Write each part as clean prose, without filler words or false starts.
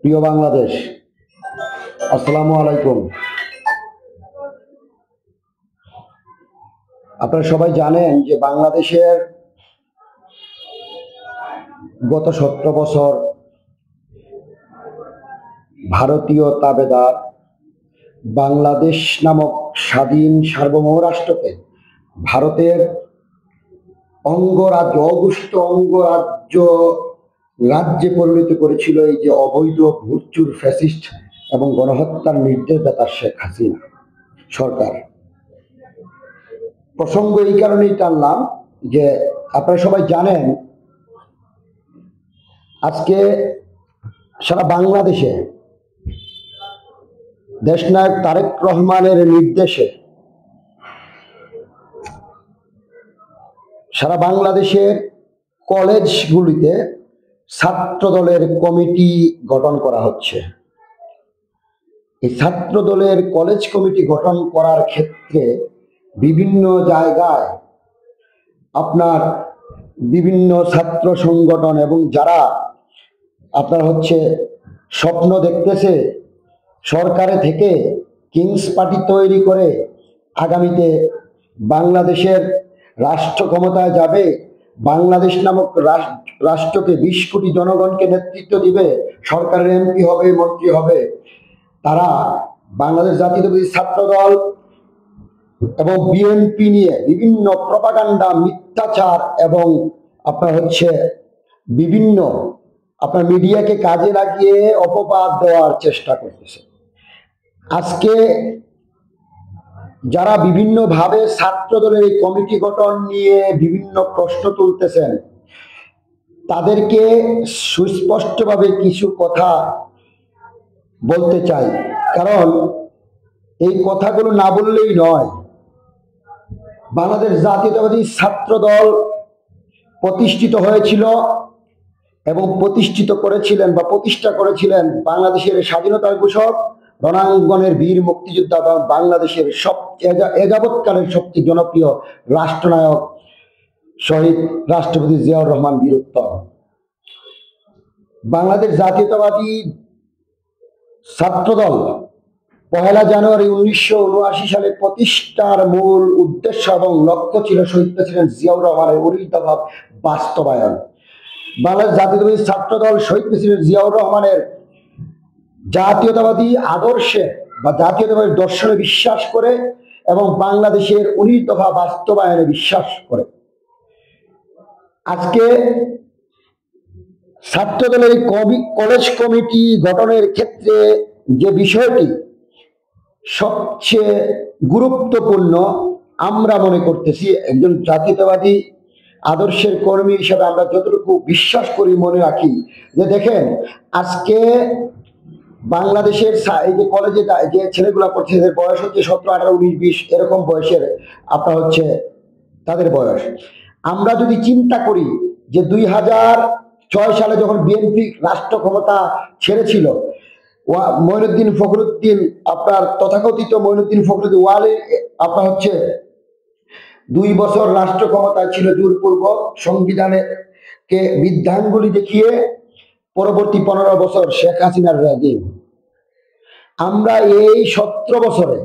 প্রিয় বাংলাদেশ, আসসালামু আলাইকুম। আপনারা সবাই জানেন যে বাংলাদেশের গত 17 বছর ভারতীয় তাবেদার বাংলাদেশ নামক স্বাধীন সার্বভৌম রাষ্ট্রকে ভারতের অঙ্গরাজ্য, অঘোষিত অঙ্গরাজ্য রাজ্যে পরিণত করেছিল এই যে অবৈধ ভুটচুর ফ্যাসিস্ট এবং গণহত্যার নির্দেশদাতা শেখ হাসিনা সরকার। প্রসঙ্গ এই কারণেই টানলাম যে আপনারা সবাই জানেন আজকে সারা বাংলাদেশে দেশনায়ক তারেক রহমানের নির্দেশে সারা বাংলাদেশের কলেজগুলিতে ছাত্র দলের কমিটি গঠন করা হচ্ছে। এই ছাত্র দলের কলেজ কমিটি গঠন করার ক্ষেত্রে বিভিন্ন জায়গায় আপনার বিভিন্ন ছাত্র সংগঠন এবং যারা আপনার স্বপ্ন দেখতেছে সরকারে থেকে কিংস পার্টি তৈরি করে আগামীতে বাংলাদেশের রাষ্ট্র ক্ষমতায় যাবে, বাংলাদেশ নামক রাষ্ট্রকে 20 কোটি জনগণকে নেতৃত্ব দিবে, সরকারের এমপি হবে, মন্ত্রী হবে, তারা বাংলাদেশ জাতীয়তাবাদী ছাত্র দল এবং বিএনপি নিয়ে বিভিন্ন প্রপাগান্ডা, মিথ্যাচার এবং আপনার বিভিন্ন আপনার মিডিয়াকে কাজে লাগিয়ে অপবাদ দেওয়ার চেষ্টা করতেছে। আজকে যারা বিভিন্নভাবে ছাত্র দলের এই কমিটি গঠন নিয়ে বিভিন্ন প্রশ্ন তুলতেছেন তাদেরকে সুস্পষ্টভাবে কিছু কথা বলতে চাই, কারণ এই কথাগুলো না বললেই নয়। বাংলাদেশ জাতীয়তাবাদী ছাত্র দল প্রতিষ্ঠিত হয়েছিল এবং প্রতিষ্ঠা করেছিলেন বাংলাদেশের স্বাধীনতার ঘোষক, রণাঙ্গনের বীর মুক্তিযোদ্ধা এবং বাংলাদেশের এযাবৎকালের সবচেয়ে জনপ্রিয় রাষ্ট্রনায়ক শহীদ রাষ্ট্রপতি জিয়াউর রহমান বীরোত্তম। বাংলাদেশ জাতীয়তাবাদী ছাত্রদল 1 জানুয়ারি 1979 সালে প্রতিষ্ঠার মূল উদ্দেশ্য এবং লক্ষ্য ছিল শহীদ প্রেসিডেন্ট জিয়াউর রহমানের 19 দফা বাস্তবায়ন। বাংলাদেশ জাতীয়তাবাদী ছাত্রদল শহীদ প্রেসিডেন্ট জিয়াউর রহমানের জাতীয়তাবাদী আদর্শে বা জাতীয়তাবাদী দর্শনে বিশ্বাস করে এবং বাংলাদেশের 19 দফা বাস্তবায়নে বিশ্বাস করে। আজকে ছাত্রদলের কলেজ কমিটি গঠনের ক্ষেত্রে যে বিষয়টি সবচেয়ে গুরুত্বপূর্ণ আমরা মনে করতেছি, একজন জাতীয়তাবাদী আদর্শের কর্মী হিসেবে আমরা যতটুকু বিশ্বাস করি, মনে রাখি যে দেখেন আজকে বাংলাদেশের এই যে কলেজে যে ছেলেগুলা পড়ছে এদের বয়স 17, 18, 19, 20 এরকম বয়সের আপনার তাদের বয়স। আমরা যদি চিন্তা করি যে 2006 সালে যখন বিএনপি রাষ্ট্র ক্ষমতা ছেড়েছিল, মঈনুদ্দিন ফখরুদ্দিন আপনার তথাকথিত মঈনুদ্দিন ফখরুদ্দিন ওয়ালি আপনার 2 বছর রাষ্ট্র ক্ষমতায় ছিল জোরপূর্বক সংবিধানকে বিধানগুলি দেখিয়ে। পরবর্তী 15 বছর শেখ হাসিনার রেজিম। আমরা এই 17 বছরে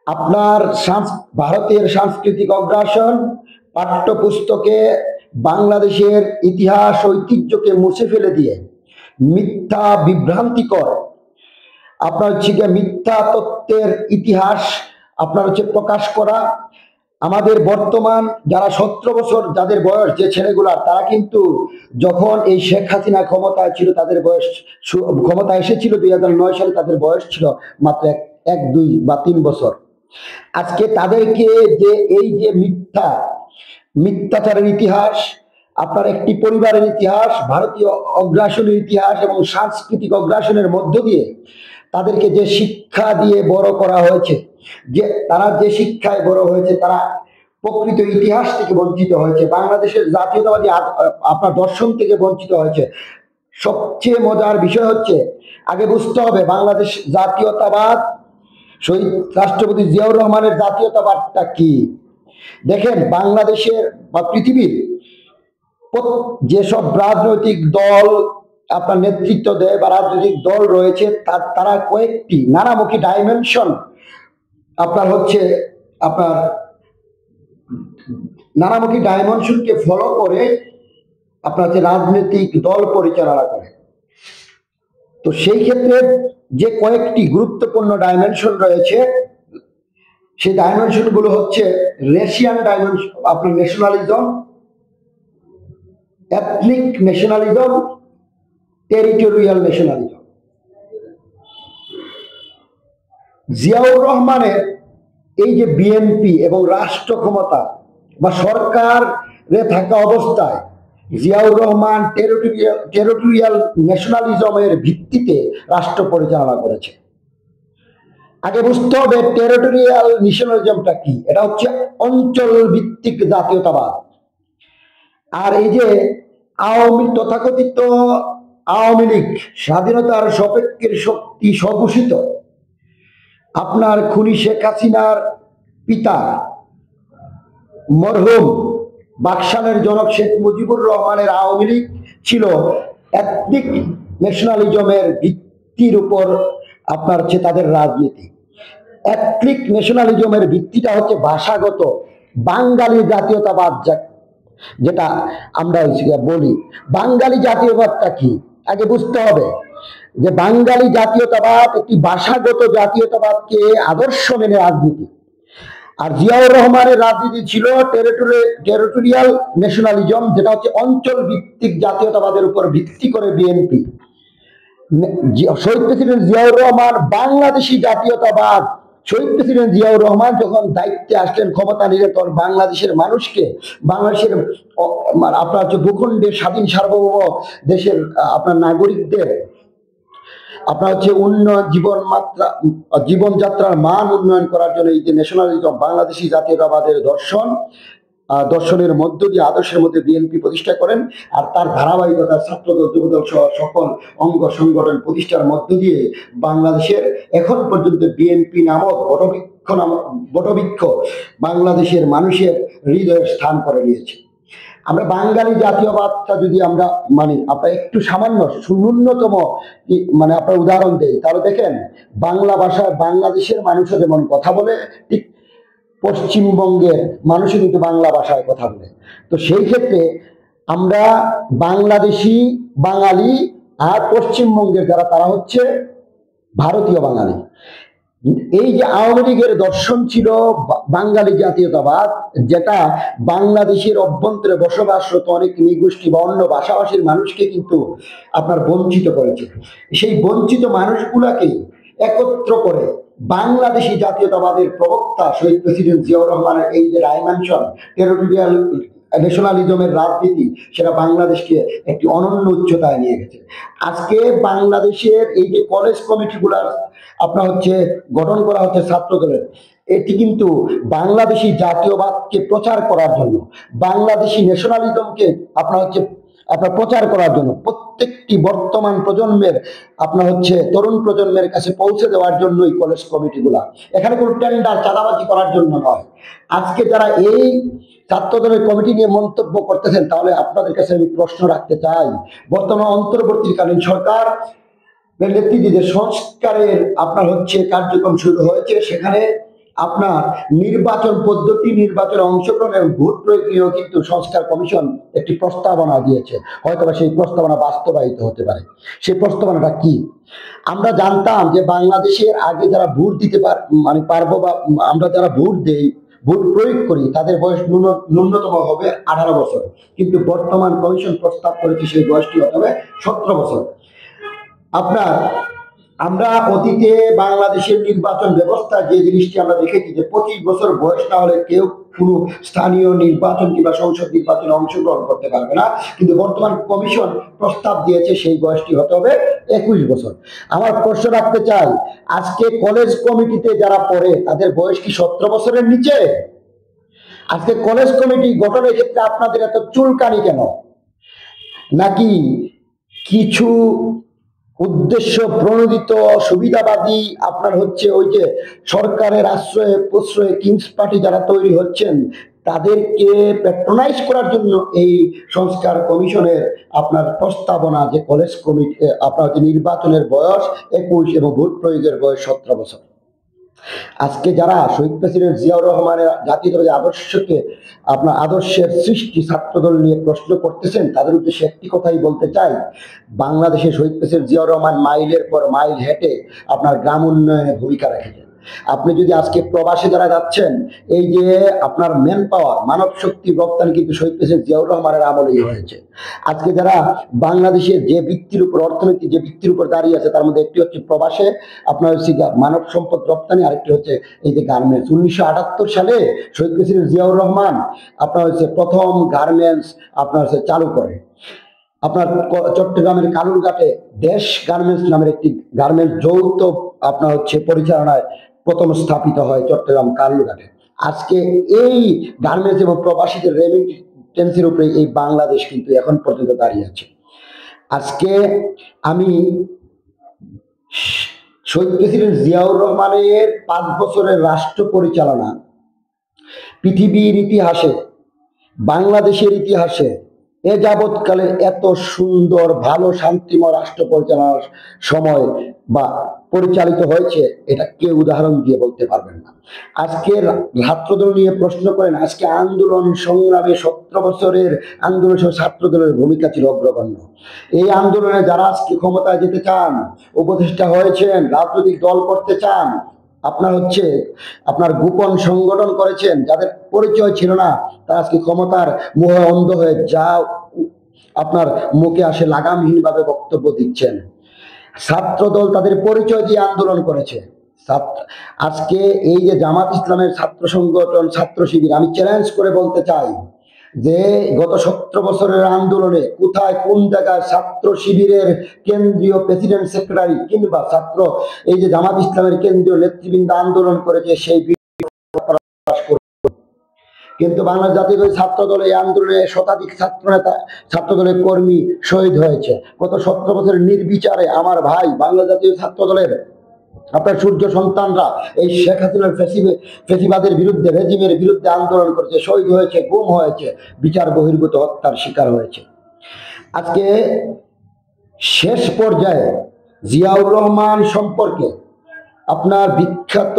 আপনার ভারতের সাংস্কৃতিক অগ্রাসন, পাঠ্যপুস্তকে বাংলাদেশের ইতিহাস ঐতিহ্যকে মুছে ফেলে দিয়ে মিথ্যা বিভ্রান্তিকর আপনার মিথ্যা তত্ত্বের ইতিহাস আপনার প্রকাশ করা। আমাদের বর্তমান যারা 17 বছর যাদের বয়স, যে ছেলেগুলা, তারা কিন্তু যখন এই শেখ হাসিনা ক্ষমতায় ছিল তাদের বয়স, ক্ষমতা এসেছিল 2009 সালে, তাদের বয়স ছিল মাত্র 1, 2 বা 3 বছর। আজকে তাদেরকে যে এই যে মিথ্যাচারের ইতিহাস, আপনার একটি পরিবারের ইতিহাস, ভারতীয় অগ্রাসনের ইতিহাস এবং সাংস্কৃতিক অগ্রাসনের মধ্য দিয়ে তাদেরকে যে শিক্ষা দিয়ে বড় করা হয়েছে, যে তারা যে শিক্ষায় বড় হয়েছে তারা প্রকৃত ইতিহাস থেকে বঞ্চিত হয়েছে, বাংলাদেশের জাতীয়তাবাদী আপনার দর্শন থেকে বঞ্চিত হয়েছে। সবচেয়ে মজার বিষয় আগে বুঝতে হবে বাংলাদেশ জাতীয়তাবাদ, শহীদ রাষ্ট্রপতি জিয়াউর রহমানের জাতীয়তাবাদটা কি। দেখেন বাংলাদেশের বা পৃথিবীর যেসব রাজনৈতিক দল আপনার নেতৃত্ব দেয় বা রাজনৈতিক দল রয়েছে, তারা কয়েকটি নানামুখী ডাইমেনশন আপনার হচ্ছে আপনার নানামুখী ডাইমেনশনকে ফলো করে আপনার যে রাজনৈতিক দল পরিচালনা করে। তো সেই ক্ষেত্রে যে কয়েকটি গুরুত্বপূর্ণ ডাইমেনশন রয়েছে, সেই ডাইমেনশন গুলো হচ্ছে রেশিয়ান ডাইমেনশন, আপনার nationalism, ethnic nationalism, territorial nationalism. Ziaur রহমানের এই যে বিএনপি এবং রাষ্ট্র ক্ষমতা বা সরকারে থাকা অবস্থায় জিয়াউর রহমান টেরিটোরিয়াল ন্যাশনালিজমের ভিত্তিতে রাষ্ট্র পরিচালনা করেছে। আগে বুঝতে হবে টেরিটোরিয়াল ন্যাশনালিজমটা কি। এটা হচ্ছে অঞ্চল ভিত্তিক জাতীয়তাবাদ। আর এই যে তথাকথিত আওয়ামী লীগ স্বাধীনতার সপক্ষের শক্তি স্বঘোষিত, আপনার খুনি শেখ হাসিনার পিতা মরহুম বাকশালের জনক শেখ মুজিবুর রহমানের আওয়ামী লীগ ছিল এথনিক ন্যাশনালিজমের ভিত্তির উপর আপনার হচ্ছে তাদের রাজনীতি। এথনিক ন্যাশনালিজমের ভিত্তিটা হচ্ছে ভাষাগত বাঙালি জাতীয়তাবাদ, যেটা আমরা বলি। বাঙালি জাতীয়তাবাদটা কি আগে বুঝতে হবে, যে বাঙালি জাতীয়তাবাদ একটি ভাষাগত জাতীয়তাবাদকে আদর্শ মেনে রাজনীতি। আর জিয়াউর রহমানের রাজনীতি ছিল টেরিটোরিয়াল ন্যাশনালিজম, যেটা হচ্ছে অঞ্চল ভিত্তিক জাতীয়তাবাদের উপর ভিত্তি করে বিএনপি। শহীদ প্রেসিডেন্ট জিয়াউর রহমান বাংলাদেশি জাতীয়তাবাদ। শহীদ প্রেসিডেন্ট জিয়াউর রহমান যখন দায়িত্বে আসলেন, ক্ষমতা নিলেন, তখন বাংলাদেশের মানুষকে, বাংলাদেশের আপনার হচ্ছে ভূখণ্ডের স্বাধীন সার্বভৌম দেশের আপনার নাগরিকদের আপনার হচ্ছে জীবনযাত্রার মান উন্নয়ন করার জন্য এই যে ন্যাশনালিজম, বাংলাদেশি জাতীয়তাবাদের দর্শনের মধ্য দিয়ে, আদর্শের মধ্যে বিএনপি প্রতিষ্ঠা করেন। আর তার ধারাবাহিকতা ছাত্রদল, যুবদল সহ সকল অঙ্গ সংগঠন প্রতিষ্ঠার মধ্য দিয়ে বাংলাদেশের এখন পর্যন্ত বিএনপি নামক বটবৃক্ষ বাংলাদেশের মানুষের হৃদয়ে স্থান করে নিয়েছে। আমরা বাঙালি জাতীয়বাদটা যদি আমরা মানি, আপনার একটু সামান্য ন্যূনতম আপনার উদাহরণ দেই, তাহলে দেখেন বাংলা ভাষায় বাংলাদেশের মানুষও যেমন কথা বলে, ঠিক পশ্চিমবঙ্গের মানুষও কিন্তু বাংলা ভাষায় কথা বলে। তো সেই ক্ষেত্রে আমরা বাংলাদেশি বাঙালি, আর পশ্চিমবঙ্গের যারা তারা হচ্ছে ভারতীয় বাঙালি। এই যে আওয়ামী লীগের দর্শন ছিল বাঙালি জাতীয়তাবাদ, যেটা বাংলাদেশের অভ্যন্তরে বসবাসরত অনেক নৃগোষ্ঠী বা অন্য ভাষাভাষীর মানুষকে কিন্তু আপনার বঞ্চিত করেছে। সেই বঞ্চিত মানুষগুলাকে একত্র করে বাংলাদেশি জাতীয়তাবাদের প্রবক্তা শহীদ প্রেসিডেন্ট জিয়াউর রহমানের এই যে ডাইমেনশন টেরিটোরিয়াল ন্যাশনালিজমের রাজনীতি, সেটা বাংলাদেশকে একটি অনন্য উচ্চতায় নিয়ে গেছে। আজকে বাংলাদেশের এই যে কলেজ কমিটিগুলার আপনার হচ্ছে গঠন করা হচ্ছে ছাত্র দলের, এটি কিন্তু বাংলাদেশি জাতীয়বাদকে প্রচার করার জন্য, বাংলাদেশি ন্যাশনালিজমকে আপনার হচ্ছে প্রচার করার জন্য, প্রত্যেকটি বর্তমান প্রজন্মের আপনার হচ্ছে তরুণ প্রজন্মের কাছে পৌঁছে দেওয়ার জন্যই কলেজ কমিটিগুলা। এখানে কোনো টেন্ডার চাঁদাবাজি করার জন্য নয়। আজকে যারা এই ছাত্র দলের কমিটি নিয়ে মন্তব্য করতেছেন, তাহলে আপনাদের কাছে আমি প্রশ্ন রাখতে চাই, বর্তমান অন্তর্বর্তীকালীন সরকার নেতৃত্বে যে সংস্কারের আপনার হচ্ছে কার্যক্রম শুরু হয়েছে, সেখানে আপনার নির্বাচন পদ্ধতি, নির্বাচনে অংশগ্রহণ এবং ভোট প্রয়োগ নিয়েও কিন্তু সংস্কার কমিশন একটি প্রস্তাবনা দিয়েছে। হয়তো সেই প্রস্তাবনা বাস্তবায়িত হতে পারে। সেই প্রস্তাবনাটা কি? আমরা জানতাম যে বাংলাদেশের আগে যারা ভোট দিতে পারবো বা আমরা যারা ভোট দেই, ভোট প্রয়োগ করি, তাদের বয়স ন্যূনতম হবে 18 বছর। কিন্তু বর্তমান কমিশন প্রস্তাব করেছে সেই বয়সটি হবে 17 বছর। আমরা অতীতে বাংলাদেশের নির্বাচন ব্যবস্থা যে জিনিসটি আমরা দেখেছি, যে 25 বছর বয়স না হলে কেউ কোনো স্থানীয় নির্বাচন কিংবা সংসদ নির্বাচনে অংশগ্রহণ করতে পারবে না। কিন্তু বর্তমান কমিশন প্রস্তাব দিয়েছে সেই বয়সটি হতে হবে 21 বছর। আমার প্রশ্ন রাখতে চাই, আজকে কলেজ কমিটিতে যারা পড়ে তাদের বয়স কি 17 বছরের নিচে? আজকে কলেজ কমিটি গঠনের ক্ষেত্রে আপনাদের এত চুলকানি কেন? নাকি কিছু উদ্দেশ্য প্রণোদিত সুবিধাবাদী আপনার হচ্ছে ওই যে সরকারের আশ্রয়ে প্রশ্রয়ে কিংস পার্টি যারা তৈরি হচ্ছেন, তাদেরকে প্যাট্রোনাইজ করার জন্য এই সংস্কার কমিশনের আপনার প্রস্তাবনা যে কলেজ কমিটি আপনার যে নির্বাচনের বয়স 21 এবং ভোট প্রয়োগের বয়স 17 বছর। আজকে যারা শহীদ প্রেসিডেন্ট জিয়াউর রহমানের জাতীয়তাবাদী আদর্শকে আপনার আদর্শের সৃষ্টি ছাত্রদল নিয়ে প্রশ্ন করতেছেন, তাদের উদ্দেশ্যে একটি কথাই বলতে চাই, বাংলাদেশে শহীদ প্রেসিডেন্ট জিয়াউর রহমান মাইলের পর মাইল হেঁটে আপনার গ্রাম উন্নয়নে ভূমিকা রেখেছেন। আপনি যদি আজকে প্রবাসে যারা যাচ্ছেন, এই যে আপনার ম্যান পাওয়ার মানব শক্তি রপ্তানি কিন্তু শহীদ প্রেসিডেন্ট জিয়াউর রহমানের আমলেই হয়েছে। আজকে যারা বাংলাদেশের যে ভিত্তির উপর অর্থনীতি যে ভিত্তির উপর দাঁড়িয়ে আছে, তার মধ্যে একটি হচ্ছে প্রবাসে আপনার হচ্ছে মানব সম্পদ রপ্তানি, আরেকটি হচ্ছে এই যে গার্মেন্টস। 1978 সালে শহীদ প্রেসিডেন্ট জিয়াউর রহমান আপনার হচ্ছে প্রথম গার্মেন্টস আপনার হচ্ছে চালু করে। আপনার চট্টগ্রামের কালুরঘাটে দেশ গার্মেন্টস নামের একটি গার্মেন্টস যৌথ আপনার হচ্ছে পরিচালনায় প্রথম স্থাপিত হয় চট্টগ্রাম কালুরঘাটে। আজকে এই গার্মেন্টস এবং প্রবাসীদের রেমিটেন্সের উপরে এই বাংলাদেশ কিন্তু এখন পর্যন্ত দাঁড়িয়ে আছে। আজকে আমি শহীদ প্রেসিডেন্ট জিয়াউর রহমানের 5 বছরের রাষ্ট্র পরিচালনা পৃথিবীর ইতিহাসে, বাংলাদেশের ইতিহাসে এ যাবৎকালে এত সুন্দর ভালো শান্তিময় রাষ্ট্র পরিচালনার সময় বা পরিচালিত হয়েছে, এটা কেউ উদাহরণ দিয়ে বলতে পারবেন না। আজকে ছাত্রদল নিয়ে প্রশ্ন করেন, আজকে আন্দোলন সংগ্রামে 17 বছরের আন্দোলন ছাত্রদলের ভূমিকা ছিল অগ্রগণ্য। এই আন্দোলনে যারা আজকে ক্ষমতায় যেতে চান, উপদেষ্টা হয়েছেন, রাজনৈতিক দল করতে চান, আপনার হচ্ছে আপনার গোপন সংগঠন করেছেন, যাদের পরিচয় ছিল না, তারা আজকে ক্ষমতার মোহে অন্ধ হয়ে যা আপনার মুখে আসে লাগামহীন ভাবে বক্তব্য দিচ্ছেন। ছাত্রদল তাদের পরিচয় দিয়ে আন্দোলন করেছে। আজকে এই যে জামাত ইসলামের ছাত্র সংগঠন ছাত্র শিবির, আমি চ্যালেঞ্জ করে বলতে চাই যে গত 17 বছরের আন্দোলনে কোথায় কোন জায়গায় ছাত্র শিবিরের কেন্দ্রীয় প্রেসিডেন্ট সেক্রেটারি কিংবা ছাত্র এই যে জামাত ইসলামের কেন্দ্রীয় নেতৃবৃন্দ আন্দোলন করেছে সেই কিন্তু বাংলাদেশ জাতীয়তাবাদী ছাত্র দল এই আন্দোলনে শতাধিক ছাত্র নেতা ছাত্র দলের কর্মী শহীদ হয়েছে। গত 17 বছরের নির্বিচারে আমার ভাই বাংলাদেশ জাতীয় ছাত্র দলের আপনার সূর্য সন্তানরা এই শেখ হাসিনার ফেসিবাদের বিরুদ্ধে রেজিমের বিরুদ্ধে আন্দোলন করেছে, শহীদ হয়েছে, গুম হয়েছে, বিচার বহির্ভূত হত্যার শিকার হয়েছে। আজকে শেষ পর্যায়ে জিয়াউর রহমান সম্পর্কে আপনার বিখ্যাত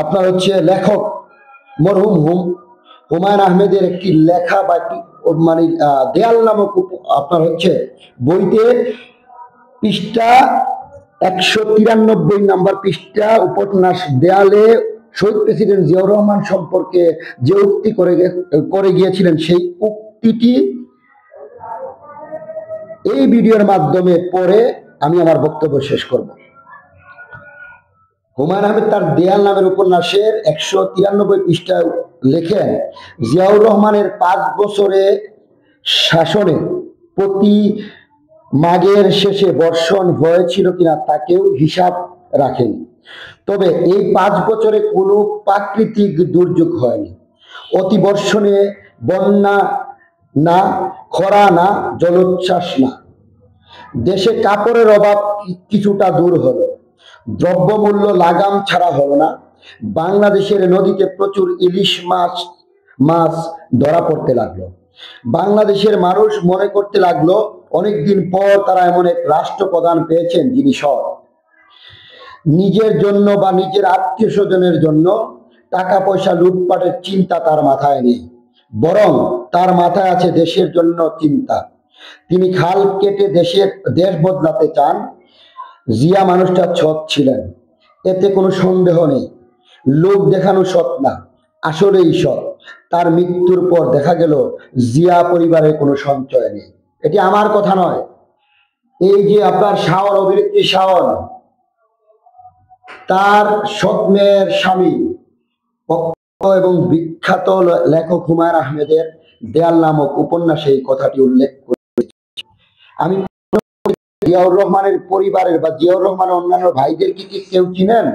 আপনার হচ্ছে লেখক মরহুম হুমায়ুন আহমেদের একটি লেখা বা মানে দেয়াল নামক আপনার হচ্ছে বইতে পৃষ্ঠা 193 নম্বর পৃষ্ঠা উপন্যাস দেয়ালে শহীদ প্রেসিডেন্ট জিয়াউর রহমান সম্পর্কে যে উক্তি করে গিয়েছিলেন, সেই উক্তিটি এই ভিডিওর মাধ্যমে পড়ে আমি আমার বক্তব্য শেষ করব। হুমায়ুন আহমেদ তার দেয়াল নামের উপন্যাসের 193 পৃষ্ঠায় লেখেন, জিয়াউর রহমানের 5 বছরে শাসনে প্রতি মাঘের শেষে বর্ষণ হয়েছিল কিনা তা কেউ হিসাব রাখেনি। তবে এই 5 বছরে কোনো প্রাকৃতিক দুর্যোগ হয়নি। অতি বর্ষণে বন্যা না, খরা না, জলোচ্ছ্বাস না। দেশে কাপড়ের অভাব কিছুটা দূর হলো, দ্রব্যমূল্য লাগাম ছাড়া হলো না। বাংলাদেশের নদীতে প্রচুর ইলিশ মাছ ধরা পড়তে লাগলো। বাংলাদেশের মানুষ মনে করতে লাগলো অনেকদিন পর তারা এমন এক রাষ্ট্রপ্রধান পেয়েছেন যিনি সৎ। নিজের জন্য বা নিজের আত্মীয় স্বজনের জন্য টাকা পয়সা লুটপাটের চিন্তা তার মাথায় নেই, বরং তার মাথায় আছে দেশের জন্য চিন্তা। তিনি খাল কেটে দেশ বদলাতে চান। জিয়া মানুষটা সৎ ছিলেন, এতে কোনো সন্দেহ নেই। লোক দেখানো সৎ না, আসলেই সৎ। তার মৃত্যুর পর দেখা গেল জিয়া পরিবারের কোনো সঞ্চয় নেই। এটি আমার কথা নয়, এই যে আপনার শাওন অভিনেত্রী শাওন, তার স্বপ্নের স্বামী এবং বিখ্যাত লেখক হুমায়ুন আহমেদের দেয়াল নামক উপন্যাসে এই কথাটি উল্লেখ করেছে। আমি জিয়াউর রহমানের পরিবারের বা জিয়াউর রহমানের অন্যান্য ভাইদের কি কেউ চিনেন?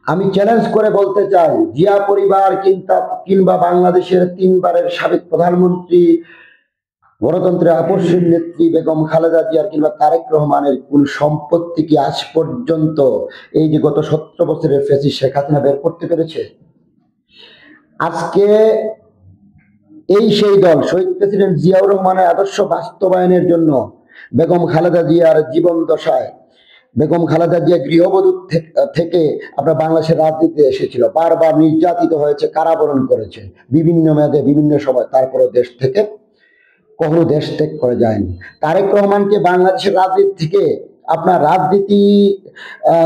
আমি চ্যালেঞ্জ করে বলতে চাই, জিয়া পরিবার কিংবা বাংলাদেশের 3 বারের সাবেক প্রধানমন্ত্রী গণতন্ত্রের আপসহীন নেত্রী বেগম খালেদা জিয়ার কিংবা তারেক রহমানের কোন সম্পত্তি কি আজ পর্যন্ত এই যে গত 17 বছরের ফ্যাসিস্ট শেখ হাসিনা বের করতে পেরেছে? আজকে এই সেই দল শহীদ প্রেসিডেন্ট জিয়াউর রহমানের আদর্শ বাস্তবায়নের জন্য বেগম খালেদা জিয়ার জীবন দশায় বেগম খালেদা জিয়া গৃহবধূ থেকে আপনার বাংলাদেশের রাজনীতিতে এসেছিল, বারবার নির্যাতিত হয়েছে, কারাবরণ করেছে বিভিন্ন মেয়াদে বিভিন্ন সময়, তারপরও দেশ থেকে কখনো দেশ ত্যাগ করে যায়নি। তারেক রহমানকে বাংলাদেশের রাজনীতি থেকে আপনার রাজনীতি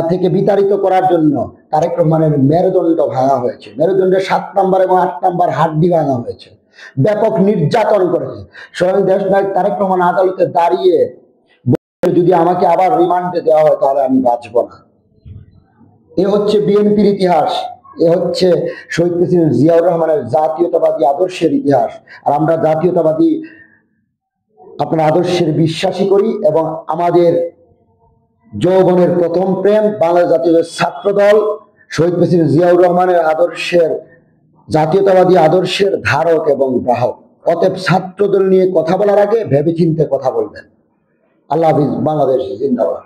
থেকে বিতাড়িত করার জন্য তারেক রহমানের মেরুদণ্ড ভাঙা হয়েছে, মেরুদণ্ডের 7 নম্বর এবং 8 নম্বর হাড্ডি ভাঙা হয়েছে, ব্যাপক নির্যাতন করেছে। স্বয়ং দেশনায়ক তারেক রহমান আদালতে দাঁড়িয়ে যদি আমাকে আবার রিমান্ডে দেওয়া হয় তাহলে আমি বাঁচব না। এ হচ্ছে বিএনপির ইতিহাস, এ হচ্ছে শহীদ প্রেসিডেন্ট জিয়াউর রহমানের জাতীয়তাবাদী আদর্শের ইতিহাস। আর আমরা জাতীয়তাবাদী আপনার আদর্শের বিশ্বাসী করি এবং আমাদের যৌবনের প্রথম প্রেম বাংলাদেশ জাতীয় ছাত্র দল শহীদ প্রেসিডেন্ট জিয়াউর রহমানের আদর্শের জাতীয়তাবাদী আদর্শের ধারক এবং গ্রাহক। অতএব ছাত্রদল নিয়ে কথা বলার আগে ভেবেচিন্তে কথা বলবেন। আল্লাহ হাফিজ। বাংলাদেশ জিন্দাবাদ।